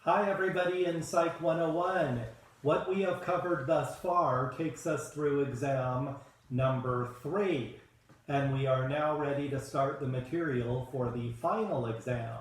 Hi everybody in Psych 101. What we have covered thus far takes us through exam number 3. And we are now ready to start the material for the final exam.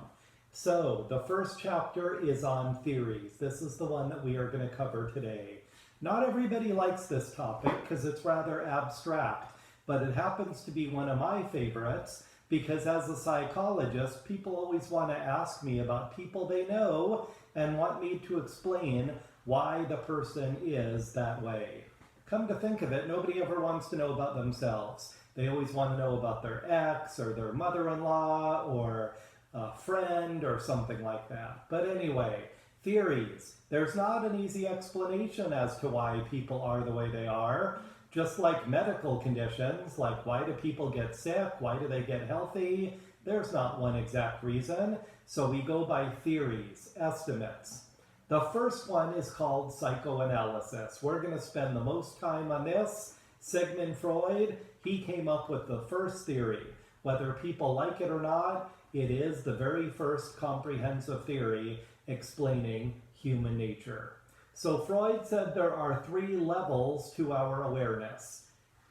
So the first chapter is on theories. This is the one that we are going to cover today. Not everybody likes this topic because it's rather abstract, but it happens to be one of my favorites because as a psychologist, people always want to ask me about people they know and want me to explain why the person is that way. Come to think of it, nobody ever wants to know about themselves. They always want to know about their ex or their mother-in-law or a friend or something like that. But anyway, theories. There's not an easy explanation as to why people are the way they are. Just like medical conditions, like why do people get sick, why do they get healthy? There's not one exact reason. So we go by theories, estimates. The first one is called psychoanalysis. We're going to spend the most time on this. Sigmund Freud, he came up with the first theory. Whether people like it or not, it is the very first comprehensive theory explaining human nature. So Freud said there are 3 levels to our awareness.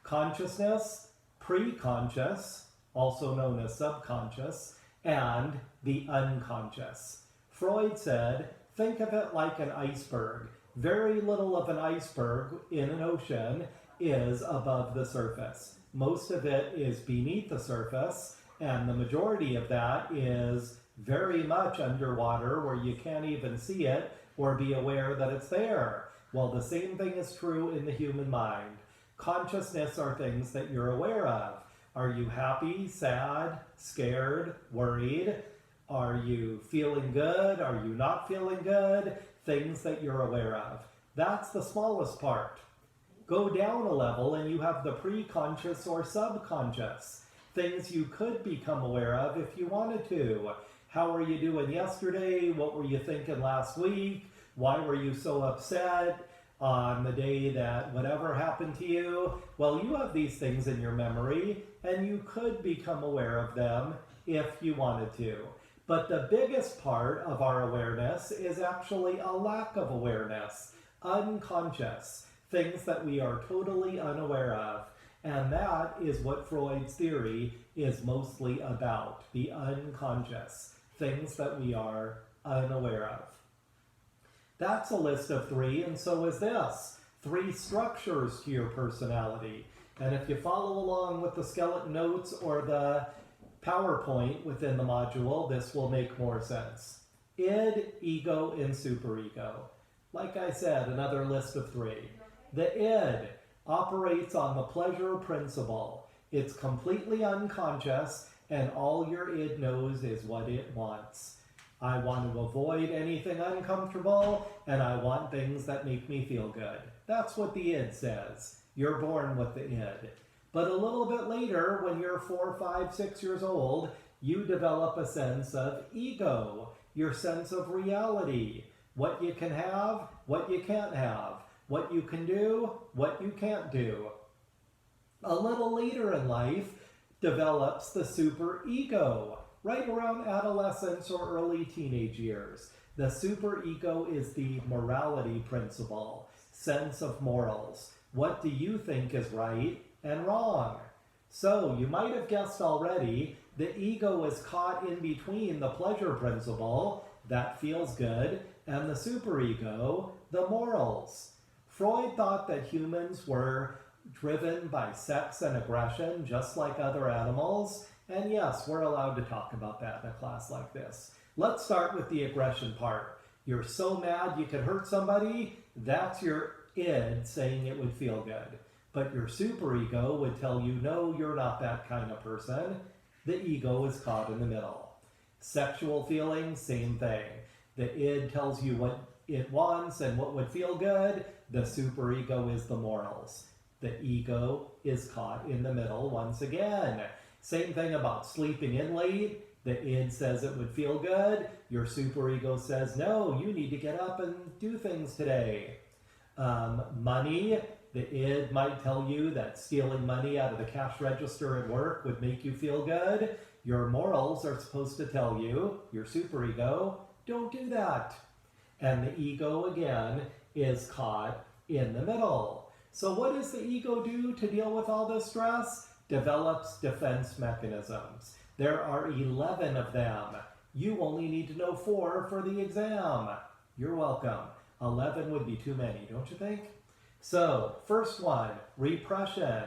Consciousness, preconscious, also known as subconscious, and the unconscious. Freud said, think of it like an iceberg. Very little of an iceberg in an ocean is above the surface. Most of it is beneath the surface, and the majority of that is very much underwater where you can't even see it or be aware that it's there. Well, the same thing is true in the human mind. Consciousness are things that you're aware of. Are you happy, sad, scared, worried? Are you feeling good? Are you not feeling good? Things that you're aware of. That's the smallest part. Go down a level and you have the preconscious or subconscious. Things you could become aware of if you wanted to. How were you doing yesterday? What were you thinking last week? Why were you so upset on the day that whatever happened to you? Well, you have these things in your memory and you could become aware of them if you wanted to. But the biggest part of our awareness is actually a lack of awareness, unconscious, things that we are totally unaware of. And that is what Freud's theory is mostly about, the unconscious, things that we are unaware of. That's a list of 3, and so is this. 3 structures to your personality. And if you follow along with the skeleton notes or the PowerPoint within the module, this will make more sense. Id, ego, and superego. Like I said, another list of 3. The id operates on the pleasure principle. It's completely unconscious, and all your id knows is what it wants. I want to avoid anything uncomfortable, and I want things that make me feel good. That's what the id says. You're born with the id. But a little bit later, when you're 4, 5, 6 years old, you develop a sense of ego, your sense of reality, what you can have, what you can't have, what you can do, what you can't do. A little later in life develops the superego, right around adolescence or early teenage years. The superego is the morality principle, sense of morals. What do you think is right and wrong? So you might have guessed already, the ego is caught in between the pleasure principle, that feels good, and the superego, the morals. Freud thought that humans were driven by sex and aggression, just like other animals. And yes, we're allowed to talk about that in a class like this. Let's start with the aggression part. You're so mad you could hurt somebody, that's your id saying it would feel good. But your superego would tell you, no, you're not that kind of person. The ego is caught in the middle. Sexual feelings, same thing. The id tells you what it wants and what would feel good. The superego is the morals. The ego is caught in the middle once again. Same thing about sleeping in late. The id says it would feel good. Your superego says, no, you need to get up and do things today. Money, the id might tell you that stealing money out of the cash register at work would make you feel good. Your morals are supposed to tell you, your superego, don't do that. and the ego again is caught in the middle. So what does the ego do to deal with all this stress? Develops defense mechanisms. There are 11 of them. You only need to know 4 for the exam. You're welcome. 11 would be too many, don't you think? So, first one, repression.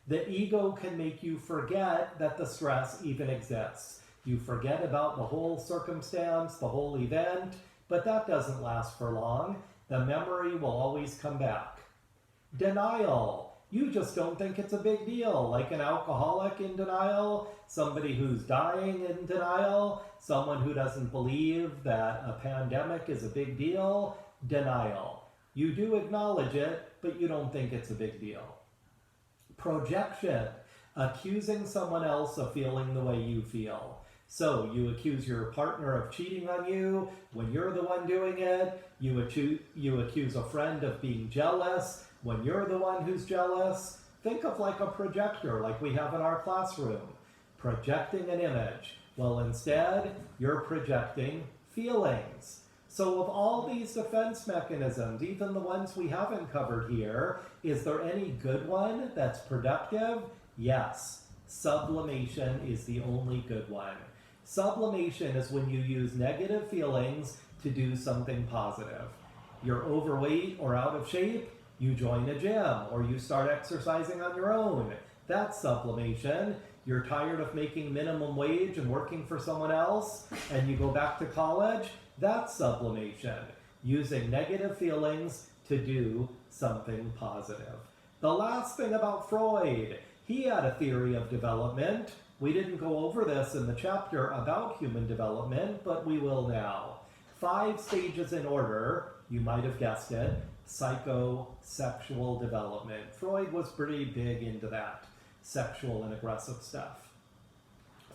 The ego can make you forget that the stress even exists. You forget about the whole circumstance, the whole event, but that doesn't last for long. The memory will always come back. Denial. You just don't think it's a big deal, like an alcoholic in denial, somebody who's dying in denial, someone who doesn't believe that a pandemic is a big deal. Denial. You do acknowledge it, but you don't think it's a big deal. Projection. Accusing someone else of feeling the way you feel. So you accuse your partner of cheating on you when you're the one doing it. You accuse a friend of being jealous when you're the one who's jealous. Think of like a projector like we have in our classroom. Projecting an image. Well, instead, you're projecting feelings. So of all these defense mechanisms, even the ones we haven't covered here, is there any good one that's productive? Yes. Sublimation is the only good one. Sublimation is when you use negative feelings to do something positive. You're overweight or out of shape, you join a gym or you start exercising on your own. That's sublimation. You're tired of making minimum wage and working for someone else and you go back to college. That's sublimation. Using negative feelings to do something positive. The last thing about Freud, he had a theory of development. We didn't go over this in the chapter about human development, but we will now. 5 stages in order, you might have guessed it, psychosexual development. Freud was pretty big into that, sexual and aggressive stuff.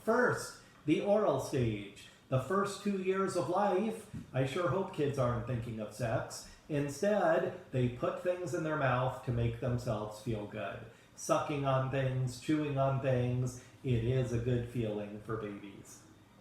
First, the oral stage. The first 2 years of life, I sure hope kids aren't thinking of sex. Instead, they put things in their mouth to make themselves feel good. Sucking on things, chewing on things, it is a good feeling for babies.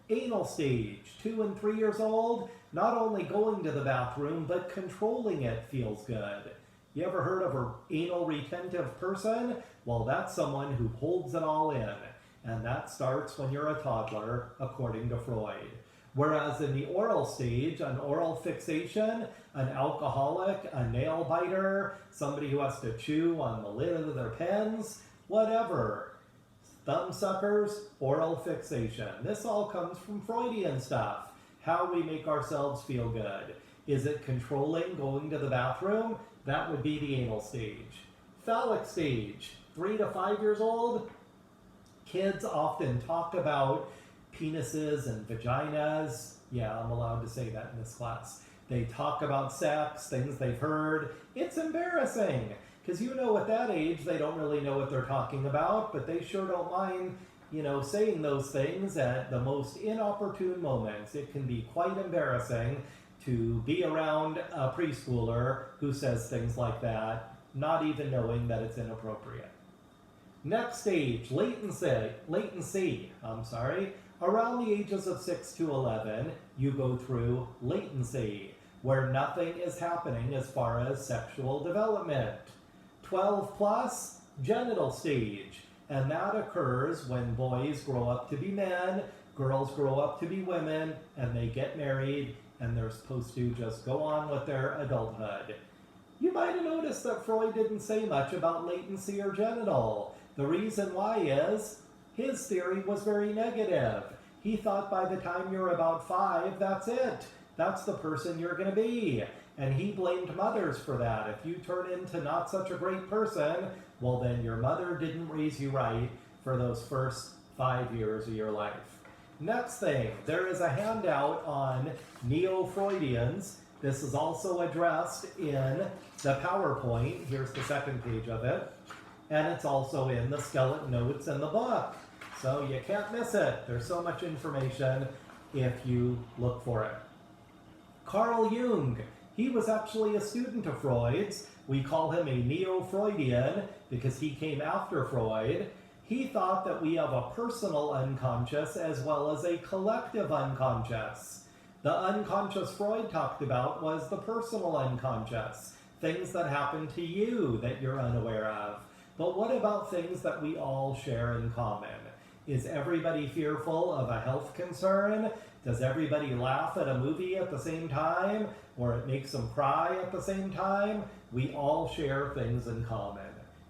Anal stage, 2 and 3 years old, not only going to the bathroom, but controlling it feels good. You ever heard of an anal retentive person? Well, that's someone who holds it all in. And that starts when you're a toddler, according to Freud. Whereas in the oral stage, an oral fixation, an alcoholic, a nail biter, somebody who has to chew on the lid of their pens, whatever. Thumb suckers, oral fixation. This all comes from Freudian stuff. How we make ourselves feel good. Is it controlling going to the bathroom? That would be the anal stage. Phallic stage, 3 to 5 years old. Kids often talk about penises and vaginas. Yeah, I'm allowed to say that in this class. They talk about sex, things they've heard. It's embarrassing, because you know at that age they don't really know what they're talking about, but they sure don't mind, saying those things at the most inopportune moments. It can be quite embarrassing to be around a preschooler who says things like that, not even knowing that it's inappropriate. Next stage, latency. Around the ages of 6 to 11, you go through latency, where nothing is happening as far as sexual development. 12 plus, genital stage, and that occurs when boys grow up to be men, girls grow up to be women, and they get married, and they're supposed to just go on with their adulthood. You might have noticed that Freud didn't say much about latency or genital. The reason why is his theory was very negative. He thought by the time you're about 5, that's it. That's the person you're going to be. And he blamed mothers for that. If you turn into not such a great person, well then your mother didn't raise you right for those first 5 years of your life. Next thing, there is a handout on Neo-Freudians. This is also addressed in the PowerPoint. Here's the second page of it. And it's also in the skeleton notes in the book. So you can't miss it. There's so much information if you look for it. Carl Jung, he was actually a student of Freud's. We call him a Neo-Freudian because he came after Freud. He thought that we have a personal unconscious as well as a collective unconscious. The unconscious Freud talked about was the personal unconscious, things that happen to you that you're unaware of. But what about things that we all share in common? Is everybody fearful of a health concern? Does everybody laugh at a movie at the same time? Or it makes them cry at the same time? We all share things in common.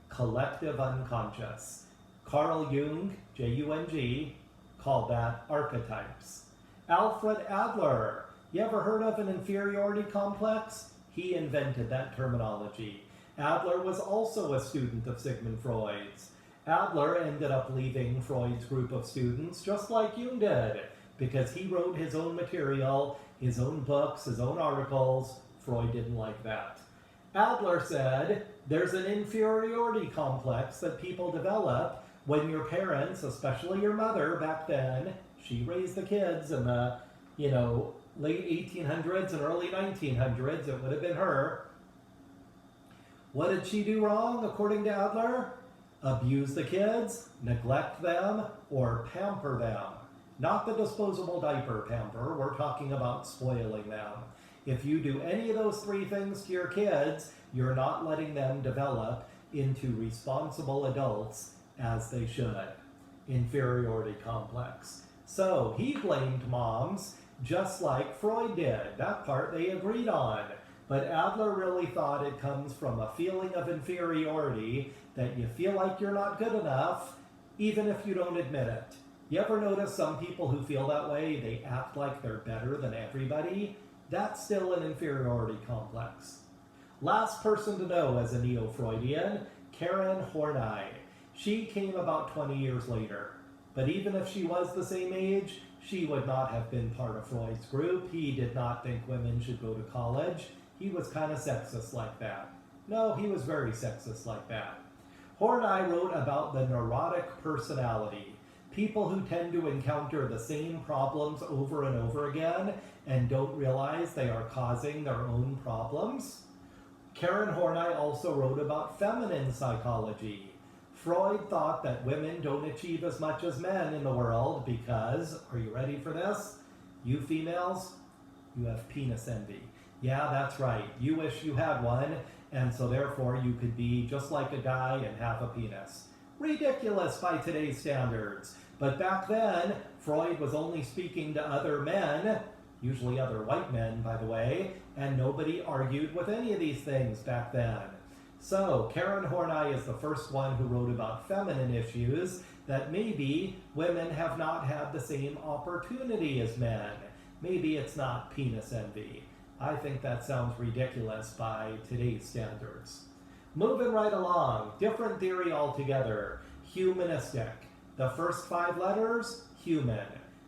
Collective unconscious. Carl Jung, J-U-N-G, called that archetypes. Alfred Adler, you ever heard of an inferiority complex? He invented that terminology. Adler was also a student of Sigmund Freud's. Adler ended up leaving Freud's group of students just like Jung did, because he wrote his own material, his own books, his own articles. Freud didn't like that. Adler said, there's an inferiority complex that people develop when your parents, especially your mother back then, she raised the kids in the, late 1800s and early 1900s, it would have been her. What did she do wrong, according to Adler? Abuse the kids, neglect them, or pamper them. Not the disposable diaper pamper, we're talking about spoiling them. If you do any of those three things to your kids, you're not letting them develop into responsible adults as they should. Inferiority complex. So he blamed moms just like Freud did. That part they agreed on. But Adler really thought it comes from a feeling of inferiority, that you feel like you're not good enough, even if you don't admit it. You ever notice some people who feel that way, they act like they're better than everybody? That's still an inferiority complex. Last person to know as a neo-Freudian, Karen Horney. She came about 20 years later. But even if she was the same age, she would not have been part of Freud's group. He did not think women should go to college. He was kind of sexist like that. No, he was very sexist like that. Horney wrote about the neurotic personality. People who tend to encounter the same problems over and over again and don't realize they are causing their own problems. Karen Horney also wrote about feminine psychology. Freud thought that women don't achieve as much as men in the world because, are you ready for this? You females, you have penis envy. Yeah, that's right. You wish you had one, and so therefore you could be just like a guy and have a penis. Ridiculous by today's standards. But back then, Freud was only speaking to other men, usually other white men, by the way, and nobody argued with any of these things back then. So, Karen Horney is the first one who wrote about feminine issues, that maybe women have not had the same opportunity as men. Maybe it's not penis envy. I think that sounds ridiculous by today's standards. Moving right along, different theory altogether. Humanistic. The first 5 letters, human.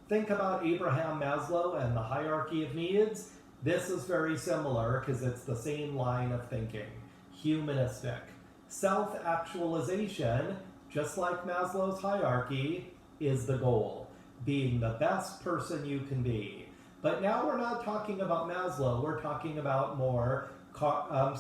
Think about Abraham Maslow and the hierarchy of needs. This is very similar because it's the same line of thinking. Humanistic. Self-actualization, just like Maslow's hierarchy, is the goal. Being the best person you can be. But now we're not talking about Maslow, we're talking about more, Carl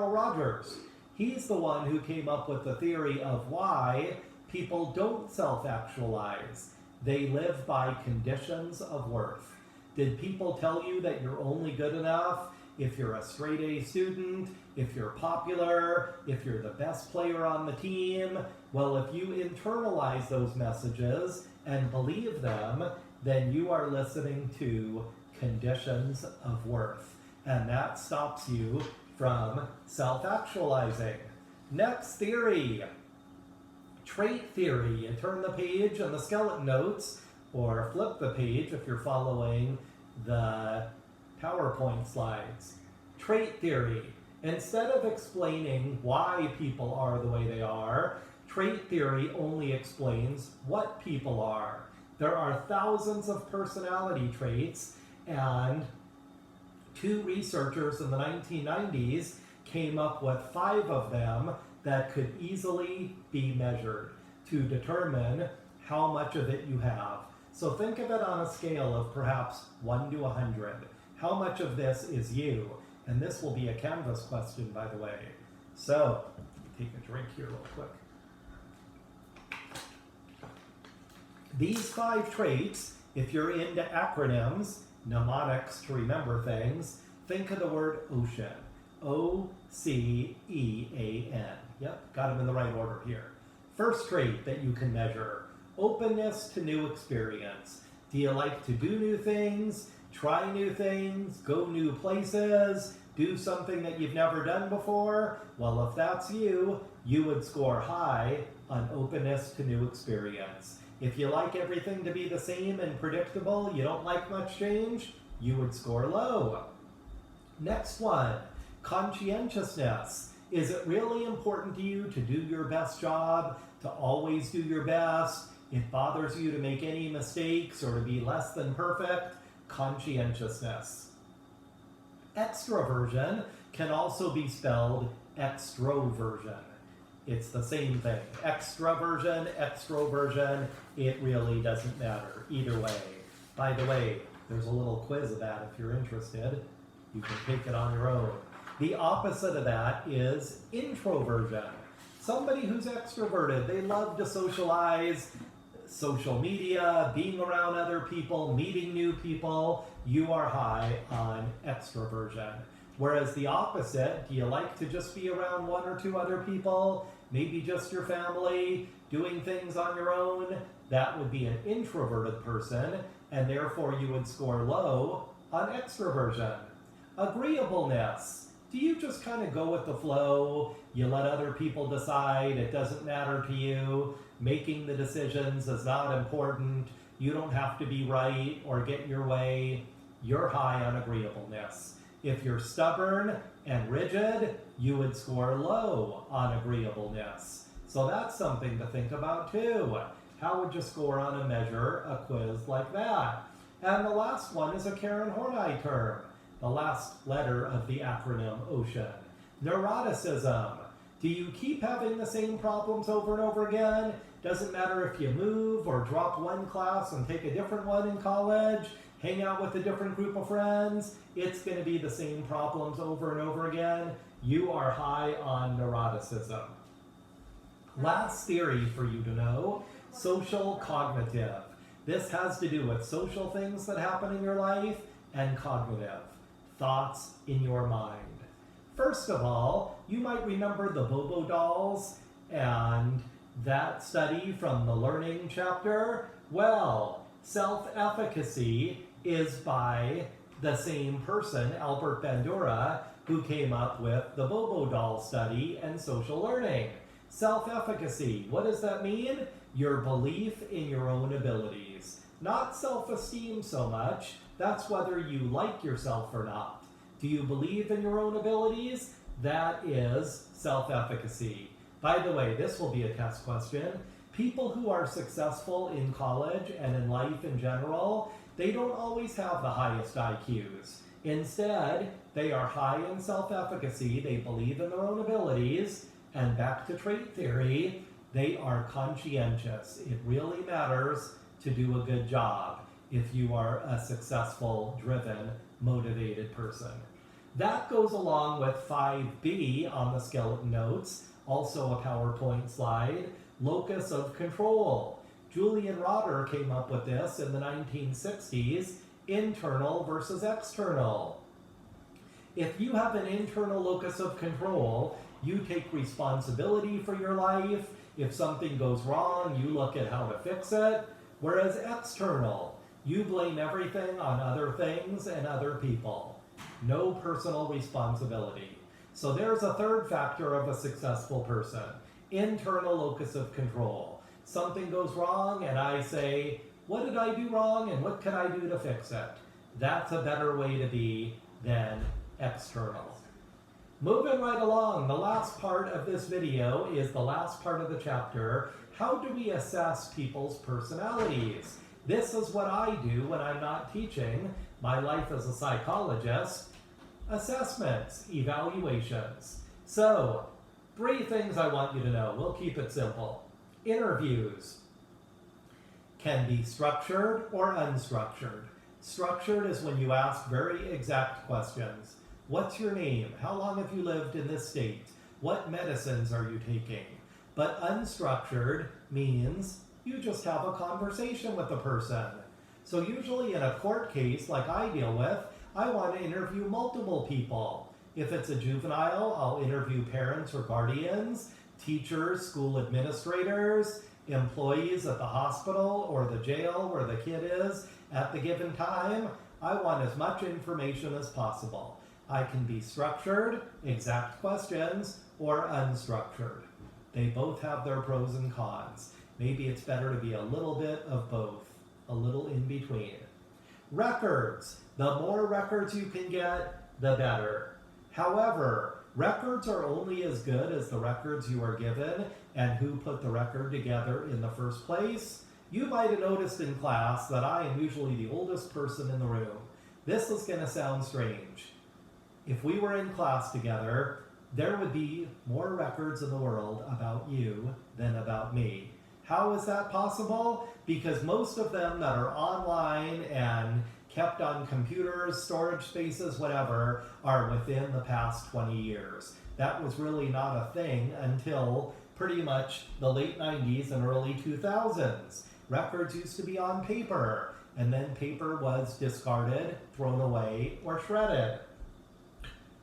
Rogers. He's the one who came up with the theory of why people don't self-actualize. They live by conditions of worth. Did people tell you that you're only good enough if you're a straight A student, if you're popular, if you're the best player on the team? Well, if you internalize those messages and believe them, then you are listening to conditions of worth. And that stops you from self-actualizing. Next theory, trait theory. You turn the page on the skeleton notes, or flip the page if you're following the PowerPoint slides. Trait theory. Instead of explaining why people are the way they are, trait theory only explains what people are. There are thousands of personality traits, and 2 researchers in the 1990s came up with 5 of them that could easily be measured to determine how much of it you have. So think of it on a scale of perhaps 1 to 100. How much of this is you? And this will be a Canvas question, by the way. So, take a drink here real quick. These 5 traits, if you're into acronyms, mnemonics to remember things, think of the word ocean. O-C-E-A-N. Yep, got them in the right order here. First trait that you can measure, openness to new experience. Do you like to do new things, try new things, go new places, do something that you've never done before? Well, if that's you, you would score high on openness to new experience. If you like everything to be the same and predictable, you don't like much change, you would score low. Next one, conscientiousness. Is it really important to you to do your best job, to always do your best? It bothers you to make any mistakes or to be less than perfect? Conscientiousness. Extroversion can also be spelled extroversion. It's the same thing. Extraversion, extroversion, it really doesn't matter either way. By the way, there's a little quiz of that if you're interested. You can take it on your own. The opposite of that is introversion. Somebody who's extroverted, they love to socialize, social media, being around other people, meeting new people, you are high on extroversion. Whereas the opposite, do you like to just be around one or two other people, maybe just your family, doing things on your own? That would be an introverted person, and therefore you would score low on extroversion. Agreeableness. Do you just kind of go with the flow? You let other people decide, it doesn't matter to you. Making the decisions is not important. You don't have to be right or get your way. You're high on agreeableness. If you're stubborn and rigid, you would score low on agreeableness. So that's something to think about too. How would you score on a measure, a quiz like that? And the last one is a Karen Horney term, the last letter of the acronym OCEAN. Neuroticism. Do you keep having the same problems over and over again? Doesn't matter if you move or drop one class and take a different one in college, hang out with a different group of friends, it's going to be the same problems over and over again. You are high on neuroticism. Last theory for you to know, social cognitive. This has to do with social things that happen in your life and cognitive, thoughts in your mind. First of all, you might remember the Bobo dolls and that study from the learning chapter. Well, self-efficacy is by the same person, Albert Bandura, who came up with the Bobo doll study and social learning. Self-efficacy, what does that mean? Your belief in your own abilities. Not self-esteem so much, that's whether you like yourself or not. Do you believe in your own abilities? That is self-efficacy. By the way, this will be a test question. People who are successful in college and in life in general, they don't always have the highest IQs. Instead, they are high in self-efficacy, they believe in their own abilities, and back to trait theory, they are conscientious. It really matters to do a good job if you are a successful, driven, motivated person. That goes along with 5B on the skeleton notes, also a PowerPoint slide, locus of control. Julian Rotter came up with this in the 1960s, internal versus external. If you have an internal locus of control, you take responsibility for your life. If something goes wrong, you look at how to fix it. Whereas external, you blame everything on other things and other people. No personal responsibility. So there's a third factor of a successful person. Internal locus of control. Something goes wrong and I say, what did I do wrong and what can I do to fix it? That's a better way to be than external. Moving right along, the last part of this video is the last part of the chapter. How do we assess people's personalities? This is what I do when I'm not teaching my life as a psychologist. Assessments, evaluations. So, 3 things I want you to know. We'll keep it simple. Interviews can be structured or unstructured. Structured is when you ask very exact questions. What's your name? How long have you lived in this state? What medicines are you taking? But unstructured means you just have a conversation with the person. So usually in a court case like I deal with, I want to interview multiple people. If it's a juvenile, I'll interview parents or guardians, teachers, school administrators, employees at the hospital or the jail where the kid is at the given time. I want as much information as possible. I can be structured, exact questions, or unstructured. They both have their pros and cons. Maybe it's better to be a little bit of both, a little in between. Records. The more records you can get, the better. However, records are only as good as the records you are given and who put the record together in the first place. You might have noticed in class that I am usually the oldest person in the room. This is going to sound strange. If we were in class together, there would be more records in the world about you than about me. How is that possible? Because most of them that are online and kept on computers, storage spaces, whatever, are within the past 20 years. That was really not a thing until pretty much the late 90s and early 2000s. Records used to be on paper, and then paper was discarded, thrown away, or shredded.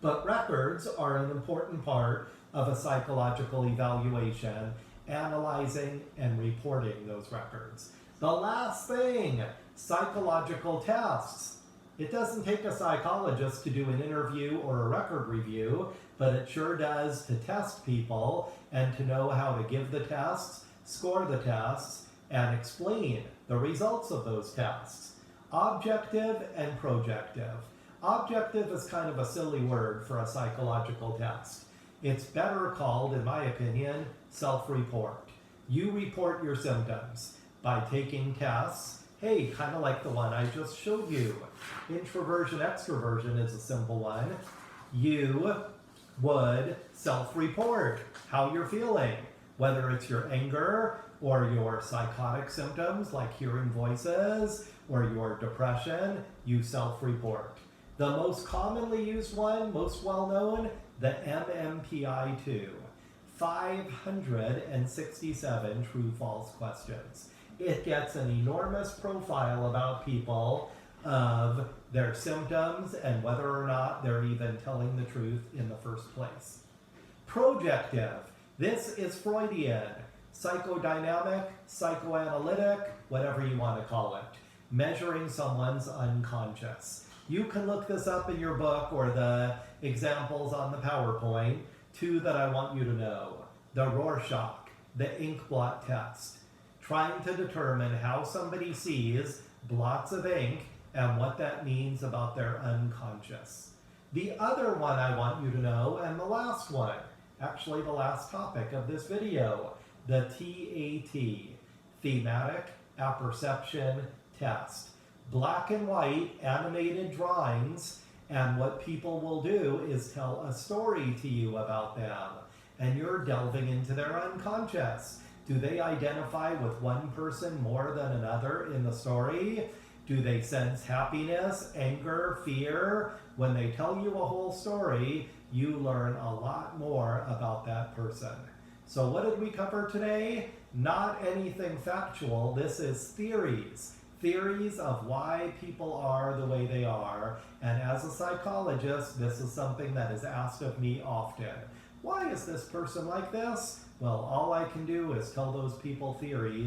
But records are an important part of a psychological evaluation, analyzing and reporting those records. The last thing, psychological tests. It doesn't take a psychologist to do an interview or a record review, but it sure does to test people and to know how to give the tests, score the tests, and explain the results of those tests. Objective and projective. Objective is kind of a silly word for a psychological test. It's better called, in my opinion, self-report. You report your symptoms by taking tests. Hey, kind of like the one I just showed you. Introversion, extroversion is a simple one. You would self-report how you're feeling, whether it's your anger or your psychotic symptoms like hearing voices or your depression, you self-report. The most commonly used one, most well-known, the MMPI-2. 567 true-false questions. It gets an enormous profile about people of their symptoms and whether or not they're even telling the truth in the first place. Projective. This is Freudian, psychodynamic, psychoanalytic, whatever you want to call it. Measuring someone's unconscious. You can look this up in your book or the examples on the PowerPoint. Two that I want you to know. The Rorschach, the ink blot test. Trying to determine how somebody sees blots of ink and what that means about their unconscious. The other one I want you to know, and the last one, actually the last topic of this video, the TAT, Thematic Apperception Test. Black and white animated drawings, and what people will do is tell a story to you about them, and you're delving into their unconscious. Do they identify with one person more than another in the story? Do they sense happiness, anger, fear? When they tell you a whole story, you learn a lot more about that person. So what did we cover today? Not anything factual. This is theories. Theories of why people are the way they are. And as a psychologist, this is something that is asked of me often. Why is this person like this? Well, all I can do is tell those people theories.